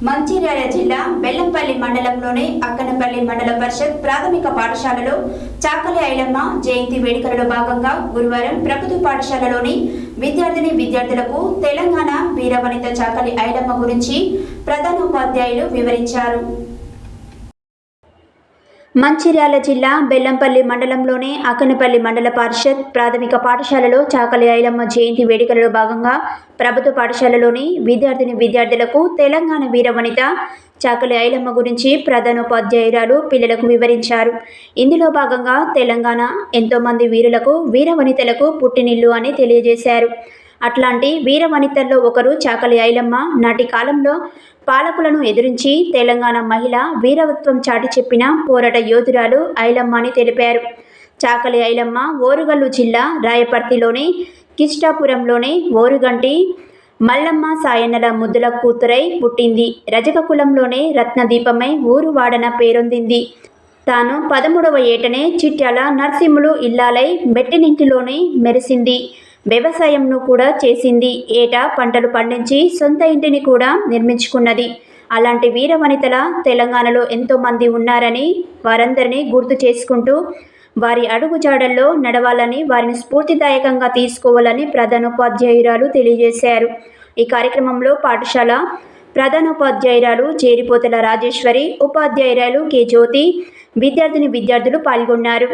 మంచిర్యాల జిల్లా బెల్లంపల్లి మండలంలోని అక్కనపల్లి మండల పరిషత్ ప్రాథమిక పాఠశాలలో చాకలి ఐలమ్మ జయంతి వేడుకలలో భాగంగా గురువారం ప్రభుత్వ పాఠశాలలోని విద్యార్థులకు తెలంగాణ వీరవనిత చాకలి ఐలమ్మ గురించి ప్రధానోపాధ్యాయులు వివరించారు. మంచిర్యాల జిల్లా బెల్లంపల్లి మండలంలోని అక్కనపల్లి మండల పరిషత్ ప్రాథమిక పాఠశాలలో చాకలి ఐలమ్మ జయంతి వేడుకలలో భాగంగా ప్రభుత్వ పాఠశాలలోని విద్యార్థులకు తెలంగాణ వీరవనిత చాకలి ఐలమ్మ గురించి ప్రధానోపాధ్యాయురాలు పిల్లలకు వివరించారు. ఇందులో భాగంగా తెలంగాణ ఎంతోమంది వీరులకు వీరవనితలకు పుట్టినిల్లు అని తెలియజేశారు. అట్లాంటి వీరవనితల్లో ఒకరు చాకలి ఐలమ్మ. నాటి కాలంలో పాలకులను ఎదిరించి తెలంగాణ మహిళ వీరవత్వం చాటి చెప్పిన పోరాట యోధురాలు ఐలమ్మ అని తెలిపారు. చాకలి ఐలమ్మ ఓరుగల్లు జిల్లా రాయపర్తిలోని కిష్టాపురంలోని ఓరుగంటి మల్లమ్మ సాయన్నల ముద్దుల కూతురై పుట్టింది. రజక కులంలోనే రత్నదీపమై ఊరు వాడన పేరొందింది. తాను 13వ ఏటనే చిట్యాల నర్సింహులు ఇల్లాలై మెట్టినింటిలోనే మెరిసింది. వ్యవసాయంను కూడా చేసింది. ఏటా పంటలు పండించి సొంత ఇంటిని కూడా నిర్మించుకున్నది. అలాంటి వీరవనితల తెలంగాణలో ఎంతోమంది ఉన్నారని వారందరినీ గుర్తు చేసుకుంటూ వారి అడుగుజాడల్లో నడవాలని, వారిని స్ఫూర్తిదాయకంగా తీసుకోవాలని ప్రధానోపాధ్యాయురాలు తెలియజేశారు. ఈ కార్యక్రమంలో పాఠశాల ప్రధానోపాధ్యాయురాలు చేరిపోతల రాజేశ్వరి, ఉపాధ్యాయురాలు కె జ్యోతి, విద్యార్థులు పాల్గొన్నారు.